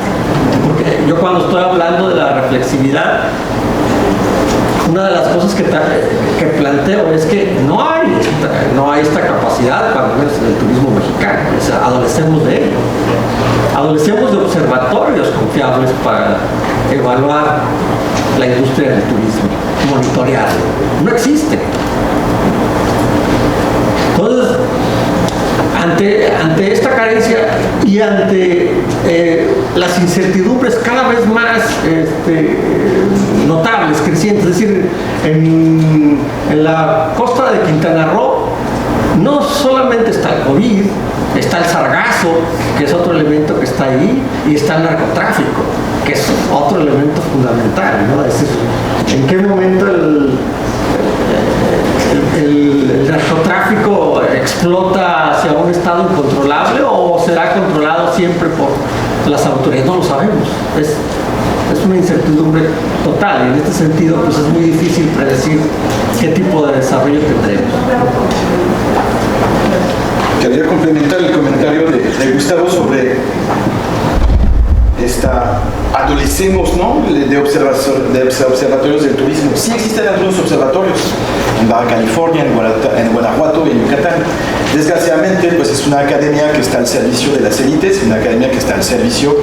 porque yo cuando estoy hablando de la reflexividad, una de las cosas que planteo es que no hay esta capacidad, para menos en el turismo mexicano. O sea, adolecemos de ello. Adolecemos de observatorios confiables para evaluar la industria del turismo, monitorearlo. No existe. Entonces, ante esta carencia y ante las incertidumbres cada vez más notables, crecientes, es decir, en la costa de Quintana Roo solamente está el COVID, está el sargazo, que es otro elemento que está ahí, y está el narcotráfico, que es otro elemento fundamental, ¿no? Es decir, ¿en qué momento el narcotráfico explota hacia un estado incontrolable o será controlado siempre por las autoridades? No lo sabemos. Es una incertidumbre total, y en este sentido pues es muy difícil predecir qué tipo de desarrollo tendremos. Quería complementar el comentario de Gustavo sobre esta adolecemos, ¿no?, de observatorios del turismo. Sí existen algunos observatorios en Baja California, en Guanajuato y en Yucatán. Desgraciadamente, pues es una academia que está al servicio de las élites, una academia que está al servicio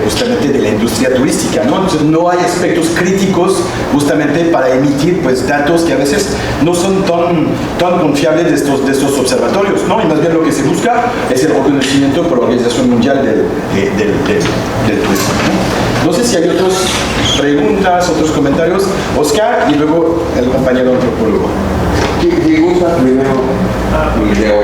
justamente de la industria turística, ¿no? Entonces no hay aspectos críticos justamente para emitir pues datos que a veces no son tan confiables de estos observatorios, ¿no? Y más bien lo que se busca es el reconocimiento por la Organización Mundial del Turismo, ¿no? No sé si hay otras preguntas, otros comentarios. Oscar y luego el compañero antropólogo. Si gusta, primero mi video.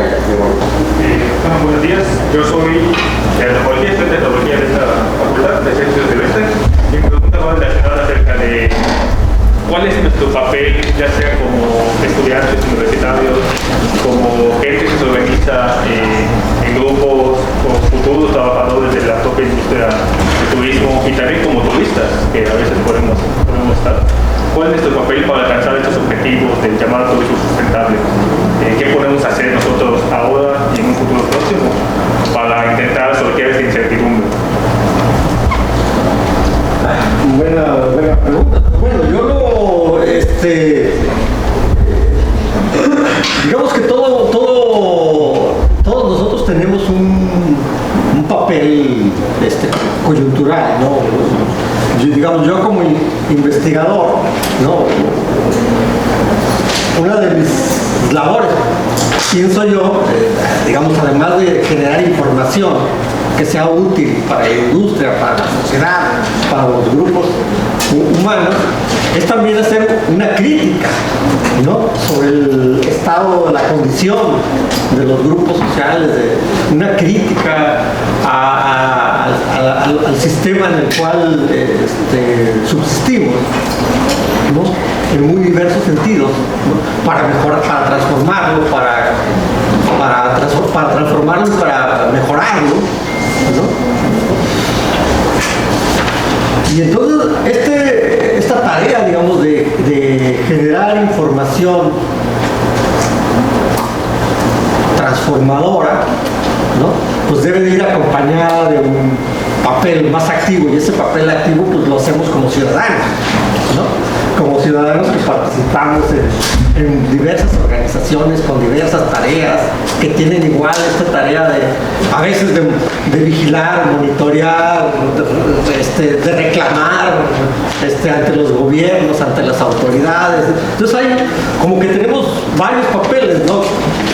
Buenos días, yo soy de antropología, estudiante de antropología de esta facultad de Ciencias Silvestres. Mi pregunta va relacionada acerca de cuál es nuestro papel, ya sea como estudiantes universitarios, como gente que se organiza en grupos o futuros trabajadores de la propia industria del turismo, y también como turistas, que a veces podemos estar. ¿Cuál es nuestro papel para alcanzar estos objetivos del llamado turismo sustentable? ¿Qué podemos hacer nosotros ahora y en un futuro próximo para intentar sortear esta incertidumbre? Buena pregunta. Bueno, yo lo, digamos que todos nosotros tenemos un papel coyuntural, ¿no? Yo como investigador, ¿no?, una de mis labores, pienso yo, digamos, además de generar información que sea útil para la industria, para la sociedad, para los grupos humanos, es también hacer una crítica, ¿no?, sobre el estado de la condición de los grupos sociales, una crítica al sistema en el cual subsistimos, ¿no?, en muy diversos sentidos, ¿no?, para mejorar, para transformarlo, para transformarlo y para mejorarlo, ¿no? Y entonces esta tarea, digamos, de generar información transformadora, ¿no?, pues debe de ir acompañada de un papel más activo, y ese papel activo pues lo hacemos como ciudadanos, ¿no?, como ciudadanos que participamos en diversas organizaciones con diversas tareas, que tienen igual esta tarea a veces de vigilar, monitorear, de reclamar ante los gobiernos, ante las autoridades. Entonces hay como que tenemos varios papeles, ¿no?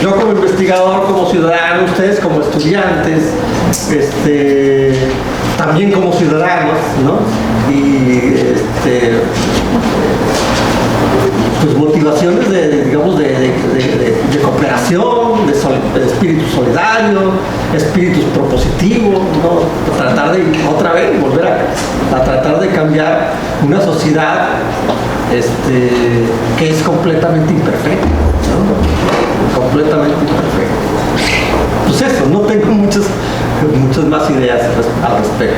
Yo como investigador, como ciudadano, ustedes como estudiantes, también como ciudadanos, ¿no? Y pues motivaciones de cooperación, de espíritu solidario, espíritu propositivo, ¿no? Tratar de otra vez volver a tratar de cambiar una sociedad que es completamente imperfecta, ¿no? Completamente imperfecta. Pues eso, no tengo muchas más ideas al respecto.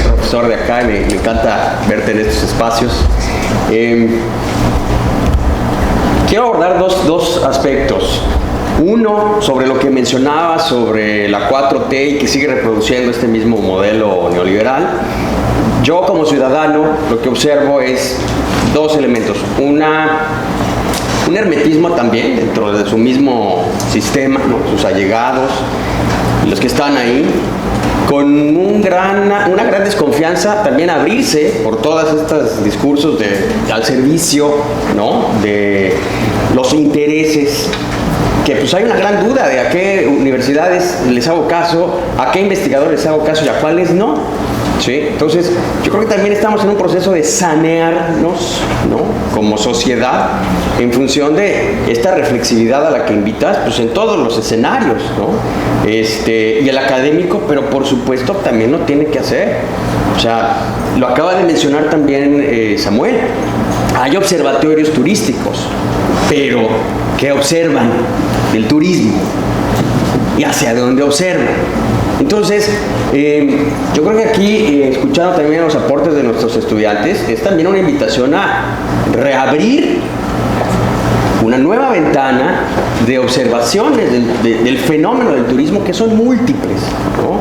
Profesor de acá, me encanta verte en estos espacios. Quiero abordar dos aspectos. Uno, sobre lo que mencionaba sobre la 4T y que sigue reproduciendo este mismo modelo neoliberal. Yo como ciudadano lo que observo es dos elementos. Un hermetismo también dentro de su mismo sistema, ¿no?, sus allegados, los que están ahí, con una gran desconfianza, también abrirse por todos estos discursos al servicio, ¿no?, de los intereses, que pues hay una gran duda de a qué universidades les hago caso, a qué investigadores les hago caso y a cuáles no. ¿Sí? Entonces, yo creo que también estamos en un proceso de sanearnos, ¿no?, como sociedad en función de esta reflexividad a la que invitas, pues en todos los escenarios, ¿no? Y el académico, pero por supuesto también lo tiene que hacer. O sea, lo acaba de mencionar también Samuel. Hay observatorios turísticos, pero ¿qué observan del turismo? ¿Y hacia dónde observan? Entonces, yo creo que aquí, escuchando también los aportes de nuestros estudiantes, es también una invitación a reabrir una nueva ventana de observaciones del fenómeno del turismo, que son múltiples, ¿no?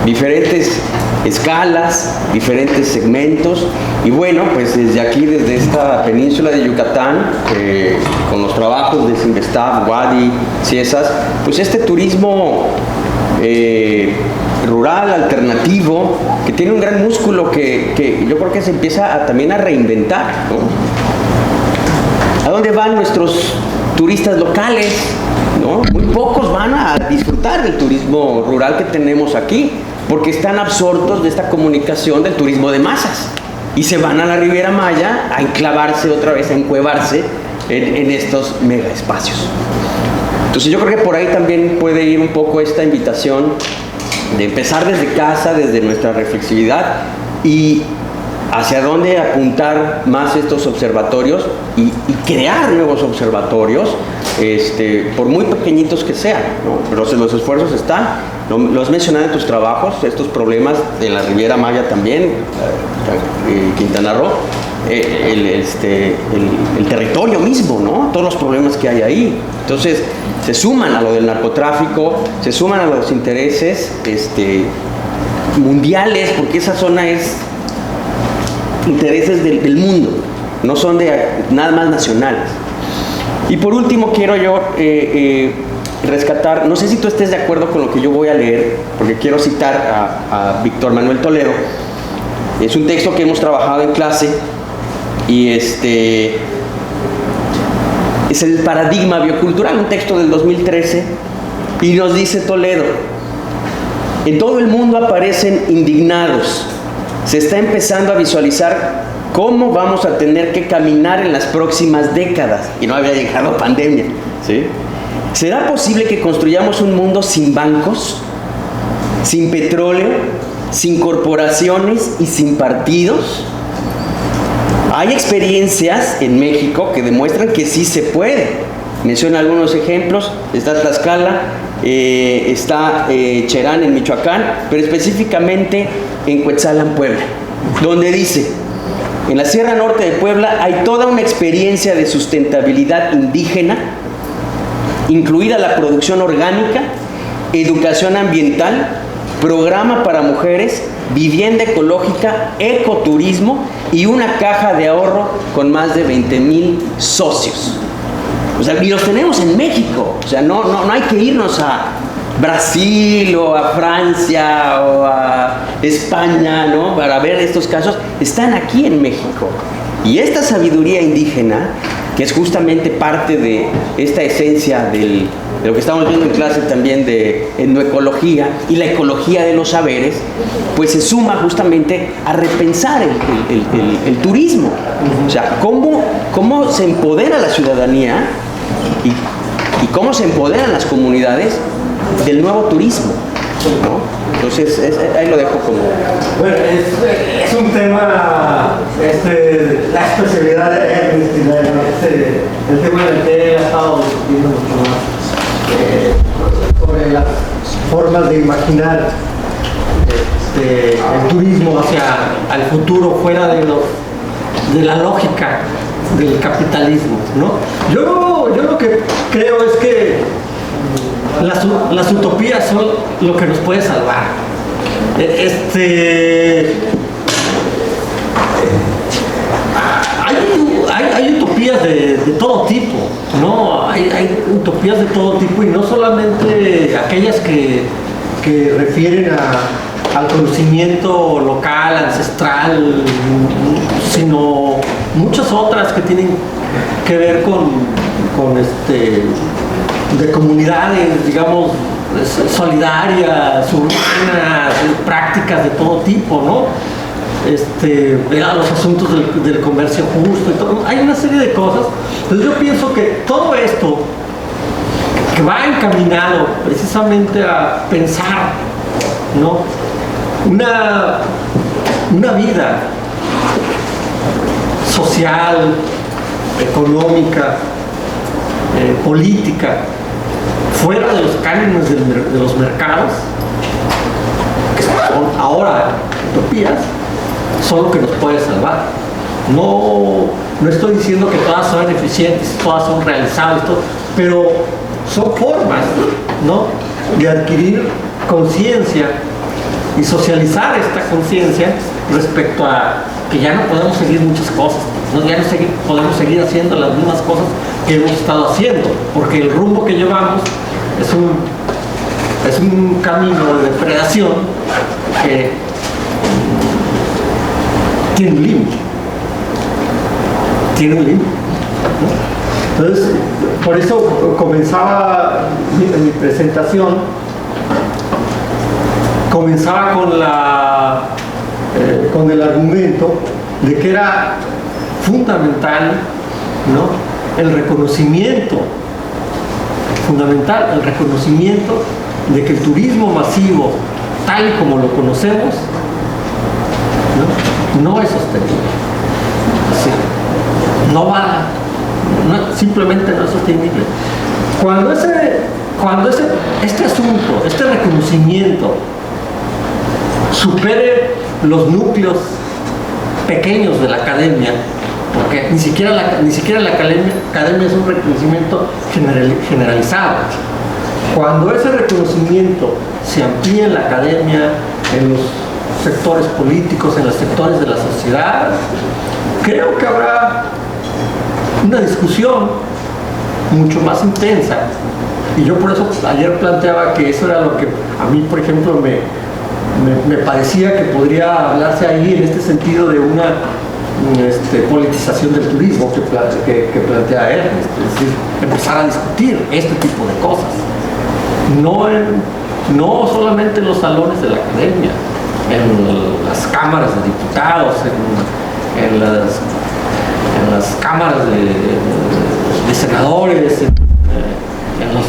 Diferentes escalas, diferentes segmentos, y bueno, pues desde aquí, desde esta península de Yucatán, con los trabajos de Sinvestav, Wadi, Ciesas, pues este turismo rural, alternativo, que tiene un gran músculo que yo creo que se empieza también a reinventar, ¿no? ¿A dónde van nuestros turistas locales? ¿No? Muy pocos van a disfrutar del turismo rural que tenemos aquí, porque están absortos de esta comunicación del turismo de masas y se van a la Riviera Maya a enclavarse otra vez, a encuevarse en estos mega espacios. Entonces yo creo que por ahí también puede ir un poco esta invitación de empezar desde casa, desde nuestra reflexividad, y hacia dónde apuntar más estos observatorios y crear nuevos observatorios, por muy pequeñitos que sean, ¿no? Pero los esfuerzos están, lo has mencionado en tus trabajos, estos problemas de la Riviera Maya también, Quintana Roo, el territorio mismo, ¿no? Todos los problemas que hay ahí. Entonces, se suman a lo del narcotráfico, se suman a los intereses mundiales, porque esa zona es intereses del mundo, no son de nada más nacionales. Y por último quiero yo rescatar, no sé si tú estés de acuerdo con lo que yo voy a leer, porque quiero citar a Víctor Manuel Toledo. Es un texto que hemos trabajado en clase y es el paradigma biocultural, un texto del 2013, y nos dice Toledo: en todo el mundo aparecen indignados. Se está empezando a visualizar cómo vamos a tener que caminar en las próximas décadas. Y no había llegado pandemia, ¿sí? ¿Será posible que construyamos un mundo sin bancos, sin petróleo, sin corporaciones y sin partidos? Hay experiencias en México que demuestran que sí se puede. Menciono algunos ejemplos. Está Tlaxcala, está Cherán en Michoacán, pero específicamente en Cuetzalan, Puebla, donde dice: en la Sierra Norte de Puebla hay toda una experiencia de sustentabilidad indígena, incluida la producción orgánica, educación ambiental, programa para mujeres, vivienda ecológica, ecoturismo y una caja de ahorro con más de 20,000 socios. O sea, y los tenemos en México. O sea, no hay que irnos a Brasil o a Francia o a España, ¿no?, para ver estos casos. Están aquí en México. Y esta sabiduría indígena, que es justamente parte de esta esencia de lo que estamos viendo en clase también de etnoecología y la ecología de los saberes, pues se suma justamente a repensar el turismo. O sea, cómo se empodera la ciudadanía y cómo se empoderan las comunidades del nuevo turismo, ¿no? Entonces, ahí lo dejo como... Bueno, es un tema, la especialidad de Ernest, el tema del que he estado discutiendo mucho más, sobre las formas de imaginar el turismo hacia el futuro, fuera de la lógica del capitalismo, ¿no? Yo lo que creo es que las utopías son lo que nos puede salvar. Hay utopías de todo tipo, ¿no? Hay utopías de todo tipo, y no solamente aquellas que refieren al conocimiento local, ancestral, sino muchas otras que tienen que ver con de comunidades, digamos, solidarias, urbanas, prácticas de todo tipo, ¿no? a los asuntos del comercio justo y todo. Hay una serie de cosas. Entonces yo pienso que todo esto que va encaminado precisamente a pensar, ¿no?, una vida social, económica, política, fuera de los cánones de los mercados, que son ahora utopías, son lo que nos puede salvar. No estoy diciendo que todas son eficientes, todas son realizables, pero son formas, ¿no?, de adquirir conciencia y socializar esta conciencia respecto a que ya no podemos seguir muchas cosas, ¿no? Ya no podemos seguir haciendo las mismas cosas que hemos estado haciendo, porque el rumbo que llevamos es un camino de depredación que tiene un límite. Tiene un límite, ¿no? Entonces, por eso comenzaba mi presentación, comenzaba con el argumento de que era fundamental, ¿no?, el reconocimiento de que el turismo masivo, tal y como lo conocemos, no es sostenible. Sí. Simplemente no es sostenible. Cuando este asunto, este reconocimiento supere los núcleos pequeños de la academia, porque ni siquiera la academia es un reconocimiento generalizado. Cuando ese reconocimiento se amplía en la academia, en los sectores políticos, en los sectores de la sociedad, creo que habrá una discusión mucho más intensa. Y yo por eso ayer planteaba que eso era lo que a mí, por ejemplo, me parecía que podría hablarse ahí en este sentido de una politización del turismo que plantea Ernest, es decir, empezar a discutir este tipo de cosas, no solamente en los salones de la academia, en las cámaras de diputados, en las cámaras de senadores, en los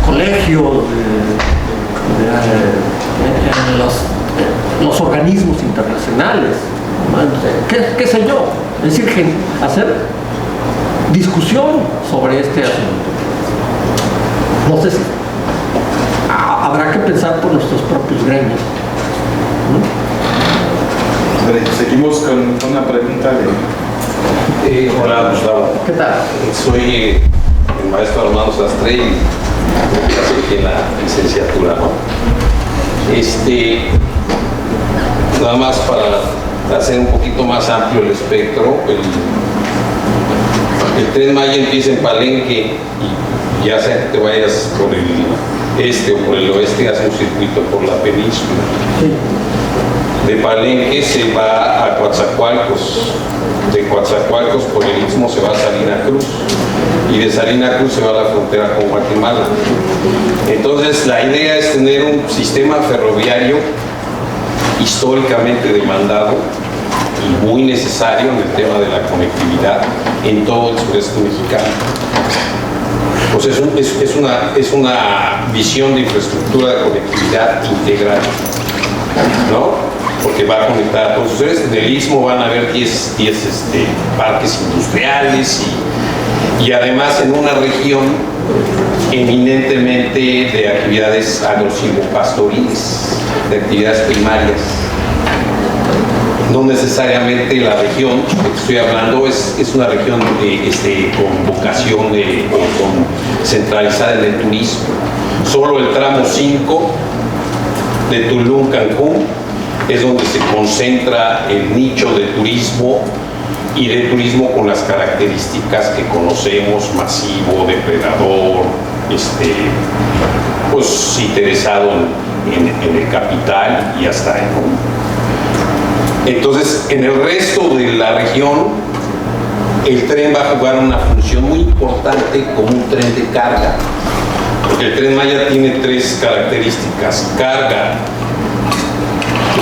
colegios, en los organismos internacionales, qué sé yo, es decir, hacer discusión sobre este asunto. No sé si habrá que pensar por nuestros propios gremios, ¿no? Seguimos con una pregunta de... Hola, Gustavo. ¿Qué tal? Soy el maestro Armando Sastre y estoy en la licenciatura, ¿no? Nada más para hacer un poquito más amplio el espectro, el Tren Maya empieza en Palenque y ya sea que te vayas por el este o por el oeste, hace un circuito por la península. De Palenque se va a Coatzacoalcos, de Coatzacoalcos por el Istmo se va a Salina Cruz y de Salina Cruz se va a la frontera con Guatemala. Entonces la idea es tener un sistema ferroviario históricamente demandado y muy necesario en el tema de la conectividad en todo el sureste mexicano. Pues es una visión de infraestructura de conectividad integral, ¿no? Porque va a conectar a todos ustedes. En el Istmo van a haber 10 parques industriales y además en una región eminentemente de actividades agrosilvopastoriles, de actividades primarias. No necesariamente la región que estoy hablando es una región con vocación o con centralizada en el turismo. Solo el tramo 5 de Tulum-Cancún es donde se concentra el nicho de turismo y de turismo con las características que conocemos: masivo, depredador, pues interesado en el capital y hasta en Entonces, en el resto de la región, el tren va a jugar una función muy importante como un tren de carga, porque el Tren Maya tiene 3 características: carga,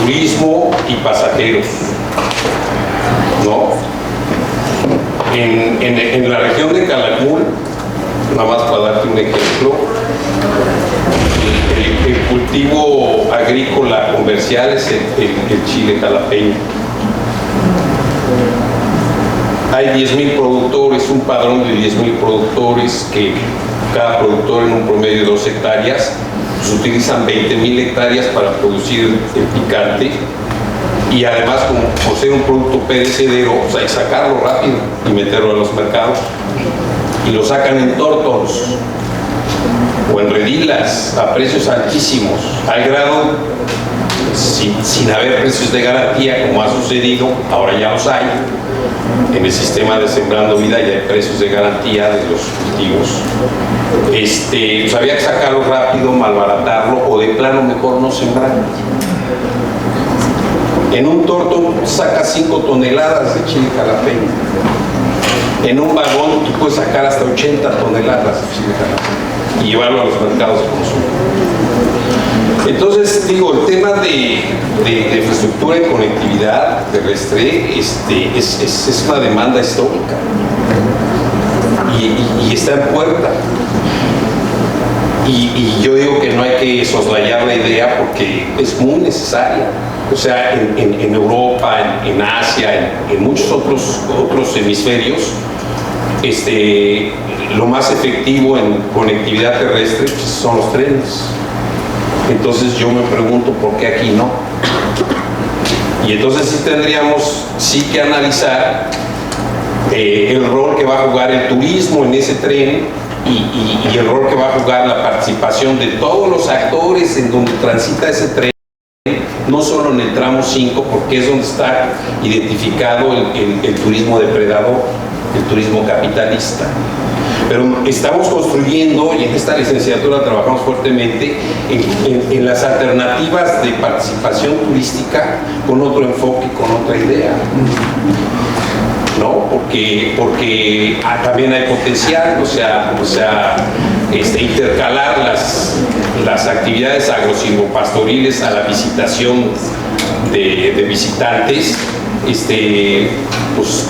turismo y pasajeros, ¿no? En la región de Calakmul, nada más para darte un ejemplo, el cultivo agrícola comercial es el chile jalapeño. Hay 10,000 productores, un padrón de 10,000 productores que cada productor en un promedio de 2 hectáreas, pues utilizan 20,000 hectáreas para producir el picante, y además como por ser un producto perecedero, pues hay que sacarlo rápido y meterlo a los mercados, y lo sacan en tórtolos o en redilas a precios altísimos, al grado, sin haber precios de garantía como ha sucedido, ahora ya los hay. En el sistema de Sembrando Vida ya hay precios de garantía de los cultivos. Pues había que sacarlo rápido, malbaratarlo, o de plano mejor no sembrar. En un tórtolo sacas 5 toneladas de chile jalapeño. En un vagón tú puedes sacar hasta 80 toneladas de chile jalapeño y llevarlo a los mercados de consumo. Entonces, digo, el tema de infraestructura y conectividad terrestre es una demanda histórica y está en puerta. Y yo digo que no hay que soslayar la idea porque es muy necesaria. O sea, en Europa, en Asia, en muchos otros hemisferios, lo más efectivo en conectividad terrestre pues, son los trenes. Entonces yo me pregunto por qué aquí no. Y entonces sí tendríamos que analizar el rol que va a jugar el turismo en ese tren y el rol que va a jugar la participación de todos los actores en donde transita ese tren, no solo en el tramo 5, porque es donde está identificado el turismo depredador, el turismo capitalista. Pero estamos construyendo, y en esta licenciatura trabajamos fuertemente, en las alternativas de participación turística con otro enfoque, con otra idea. ¿No? Porque también hay potencial, o sea intercalar las actividades agrosilvopastoriles a la visitación de visitantes, pues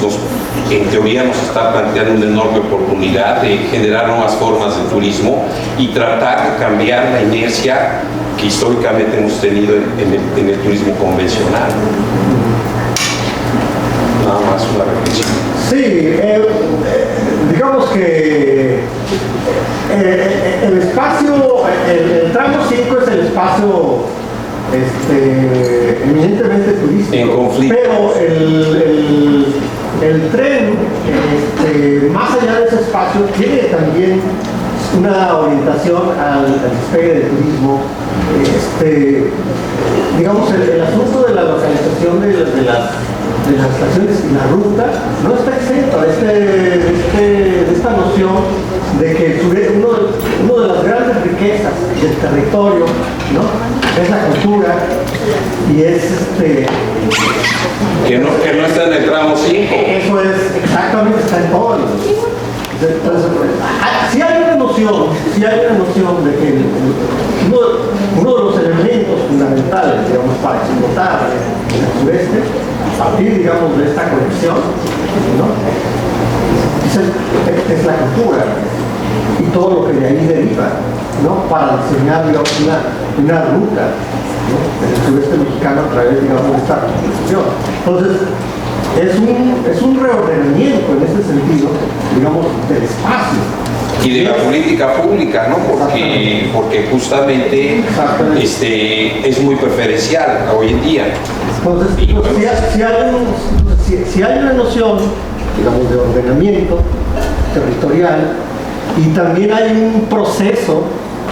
en teoría nos está planteando una enorme oportunidad de generar nuevas formas de turismo y tratar de cambiar la inercia que históricamente hemos tenido en el turismo convencional. Nada más una reflexión. Sí, digamos que el espacio, el tramo 5 es el espacio eminentemente turístico, en conflicto. Pero el tren, más allá de ese espacio, tiene también una orientación al despegue del turismo. Digamos, el asunto de la localización de las estaciones y la ruta no está exento de esta noción de que uno de las grandes riquezas del territorio, ¿no?, es la cultura y es que no está en el tramo 5. Eso es exactamente, está en todo. Entonces, si hay una noción de que uno de los elementos fundamentales, digamos, para explotar el sureste, a partir, digamos, de esta conexión, ¿no?, es la cultura y todo lo que de ahí deriva, ¿no?, para diseñar, digamos, una ruta, ¿no?, del sureste mexicano a través, digamos, de esta construcción. Entonces, es un reordenamiento en ese sentido, digamos, del espacio. Y de la política pública, ¿no? Porque justamente es muy preferencial hoy en día. Entonces, si hay una noción, digamos, de ordenamiento territorial, y también hay un proceso,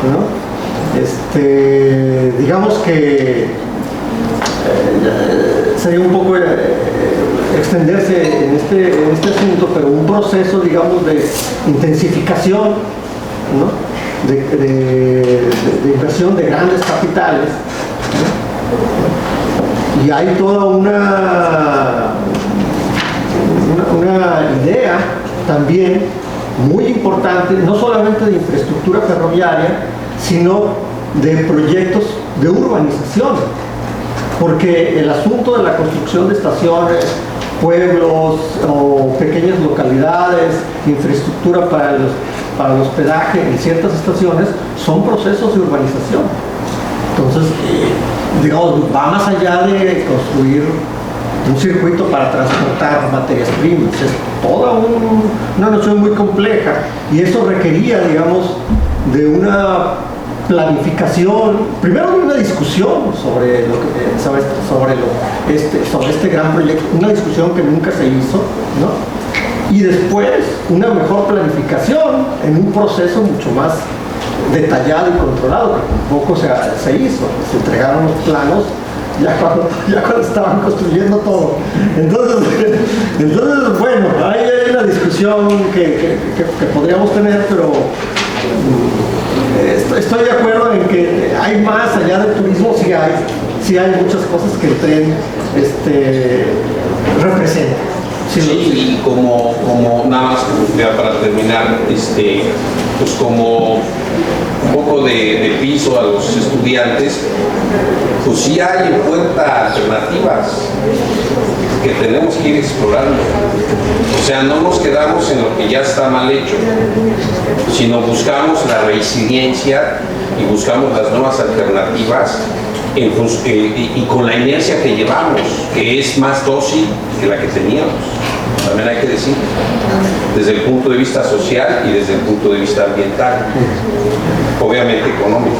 ¿no?, digamos que sería un poco extenderse en este asunto, pero un proceso, digamos, de intensificación, ¿no?, de inversión de grandes capitales, ¿no?, y hay toda una idea también muy importante, no solamente de infraestructura ferroviaria, sino de proyectos de urbanización, porque el asunto de la construcción de estaciones, pueblos o pequeñas localidades, infraestructura para el hospedaje en ciertas estaciones, son procesos de urbanización. Entonces, digamos, va más allá de construir un circuito para transportar materias primas. Es toda una noción muy compleja, y eso requería, digamos, de una planificación, primero de una discusión sobre este gran proyecto, una discusión que nunca se hizo, ¿no? Y después una mejor planificación en un proceso mucho más detallado y controlado, que tampoco se hizo. Se entregaron los planos ya cuando estaban construyendo todo. Entonces bueno, hay una discusión que podríamos tener, pero estoy de acuerdo en que hay más allá del turismo. Sí hay muchas cosas que el tren representa. Sí, y como nada más ya para terminar, pues como un poco de piso a los estudiantes, pues sí hay en Puerta alternativas que tenemos que ir explorando. O sea, no nos quedamos en lo que ya está mal hecho, sino buscamos la resiliencia y buscamos las nuevas alternativas y con la inercia que llevamos, que es más dócil que la que teníamos. También hay que decir, desde el punto de vista social y desde el punto de vista ambiental, obviamente económico.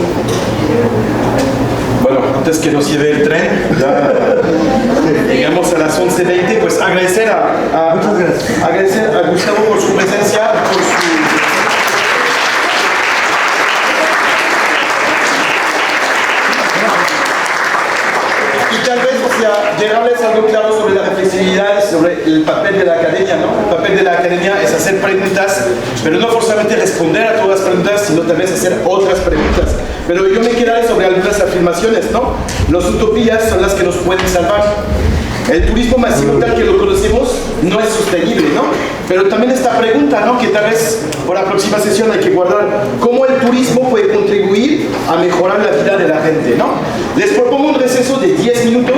Bueno, antes que nos lleve el tren, ya llegamos a las 11:20, pues agradecer agradecer a Gustavo por su presencia, por su... Y tal vez, llegarles algo claro sobre la reflexividad, sobre el papel de la academia, ¿no? El papel de la academia es hacer preguntas, pero no forzosamente responder a todas las preguntas, sino también hacer otras preguntas. Pero yo me quedaré sobre algunas afirmaciones, ¿no? Las utopías son las que nos pueden salvar. El turismo masivo tal que lo conocemos no es sostenible, ¿no? Pero también esta pregunta, ¿no? Que tal vez por la próxima sesión hay que guardar, ¿cómo el turismo puede contribuir a mejorar la vida de la gente, ¿no? Les propongo un receso de 10 minutos.